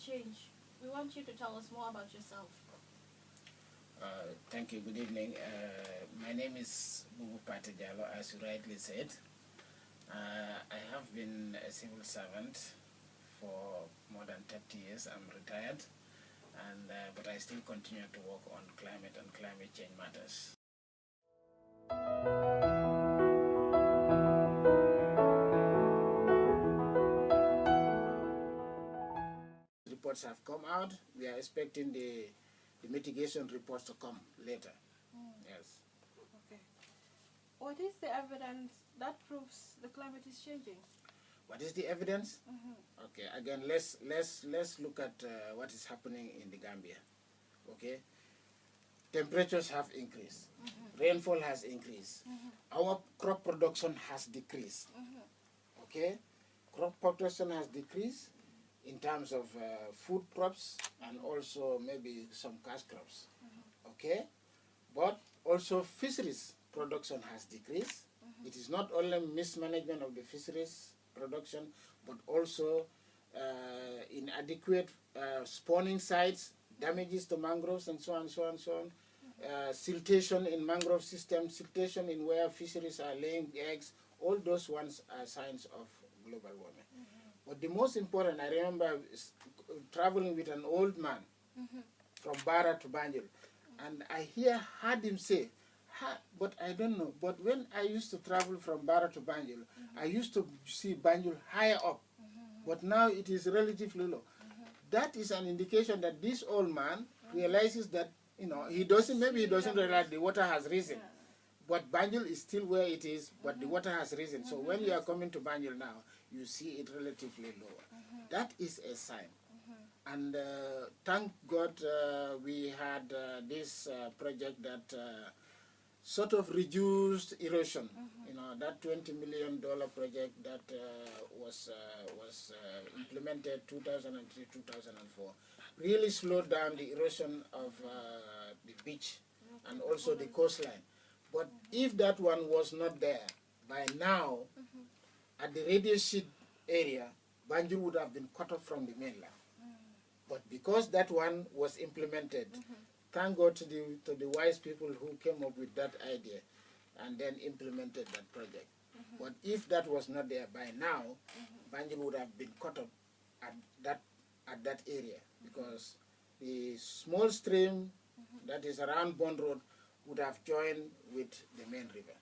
change. We want you to tell us more about yourself. Thank you. Good evening. My name is Bubu Patijalo, as you rightly said. I have been a civil servant for more than 30 years. I'm retired, but I still continue to work on climate and climate change matters. Reports have come out. We are expecting the mitigation reports to come later. Yes. Okay. What is the evidence that proves the climate is changing? What is the evidence? Okay. Again, let's look at what is happening in the Gambia. Okay. Temperatures have increased. Rainfall has increased. Our crop production has decreased. Okay. Crop production has decreased in terms of food crops and also maybe some cash crops. Okay. But also fisheries production has decreased. It is not only mismanagement of the fisheries production, but also inadequate spawning sites, damages to mangroves, and so on, so on, so on. Siltation in mangrove systems, siltation in where fisheries are laying eggs. All those ones are signs of global warming. But the most important, I remember traveling with an old man from Bara to Banjul, and I heard him say, but I don't know, but when I used to travel from Bara to Banjul, I used to see Banjul higher up, but now it is relatively low. That is an indication that this old man realizes that, maybe he doesn't realize the water has risen. But Banjul is still where it is, but the water has risen. So when you are coming to Banjul now, you see it relatively lower. That is a sign. And thank God we had this project that sort of reduced erosion. That $20 million project that was implemented 2003-2004 really slowed down the erosion of the beach and also the coastline. But if that one was not there, by now, at the radio sheet area, Banjul would have been cut off from the mainland. But because that one was implemented, thank God to the wise people who came up with that idea and then implemented that project. But if that was not there by now, Banjul would have been cut off at that area, because the small stream that is around Bond Road would have joined with the main river.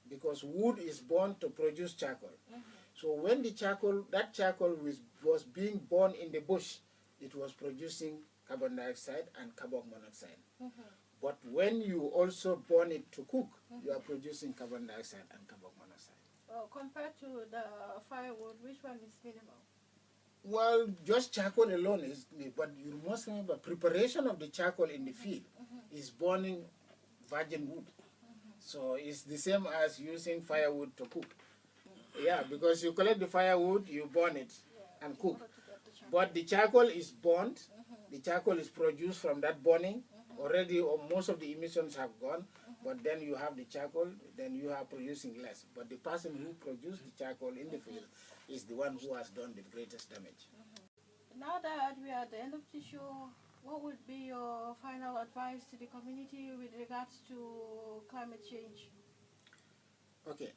Because wood is born to produce charcoal. So when that charcoal was being born in the bush, it was producing carbon dioxide and carbon monoxide. But when you also burn it to cook, you are producing carbon dioxide and carbon monoxide. Well, compared to the firewood, which one is minimal? Well, just charcoal alone is, but you must remember, preparation of the charcoal in the field is burning virgin wood. So it's the same as using firewood to cook. Yeah, because you collect the firewood, you burn it and cook. But the charcoal is burnt, the charcoal is produced from that burning. Already most of the emissions have gone, but then you have the charcoal, then you are producing less. But the person who produced the charcoal in the field is the one who has done the greatest damage. Now that we are at the end of the show, what would be your final advice to the community with regards to climate change? Okay,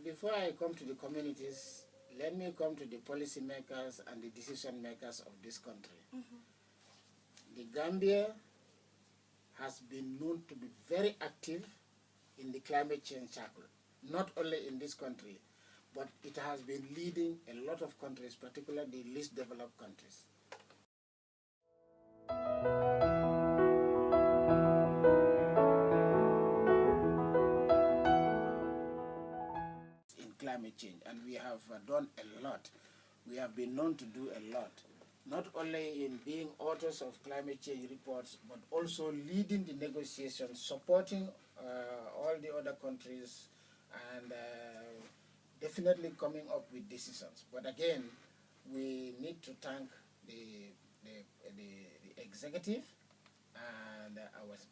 before I come to the communities, let me come to the policymakers and the decision makers of this country. The Gambia has been known to be very active in the climate change circle, not only in this country, but it has been leading a lot of countries, particularly the least developed countries. In climate change, and we have done a lot. We have been known to do a lot, not only in being authors of climate change reports, but also leading the negotiations, supporting all the other countries, and definitely coming up with decisions. But again, we need to thank the executive and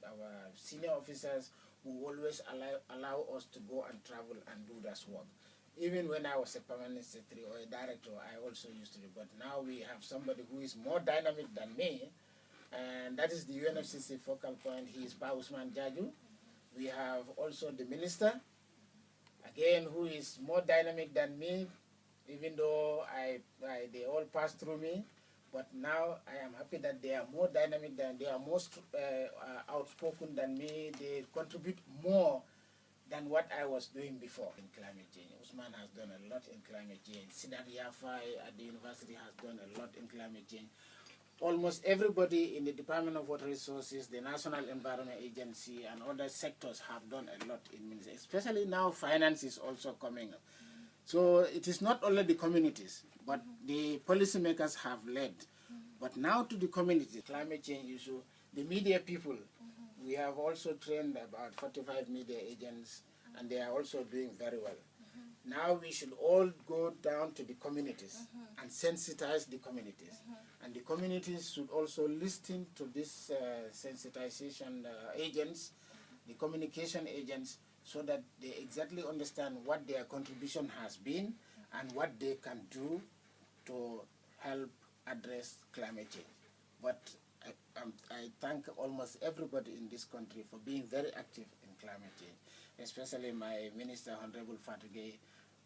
our senior officers who always allow us to go and travel and do this work. Even when I was a permanent secretary or a director, I also used to do. But now we have somebody who is more dynamic than me, and that is the UNFCCC focal point. He is Pa Usman Jaju. We have also the minister, again, who is more dynamic than me, even though they all pass through me. But now I am happy that they are more dynamic they are more outspoken than me. They contribute more than what I was doing before in climate change. Usman has done a lot in climate change. Sidat Yafai at the university has done a lot in climate change. Almost everybody in the Department of Water Resources, the National Environment Agency, and other sectors have done a lot in ministry. Especially now, finance is also coming up. So it is not only the communities, but the policymakers have led. But now to the community, climate change issue, the media people, we have also trained about 45 media agents, and they are also doing very well. Now we should all go down to the communities and sensitize the communities. And the communities should also listen to these sensitization agents, the communication agents, so that they exactly understand what their contribution has been and what they can do to help address climate change. But I thank almost everybody in this country for being very active in climate change, especially my Minister, Honorable Fatugay,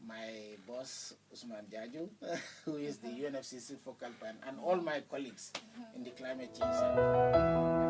my boss, Usman Jaju, who is the UNFCCC focal point, and all my colleagues in the climate change sector.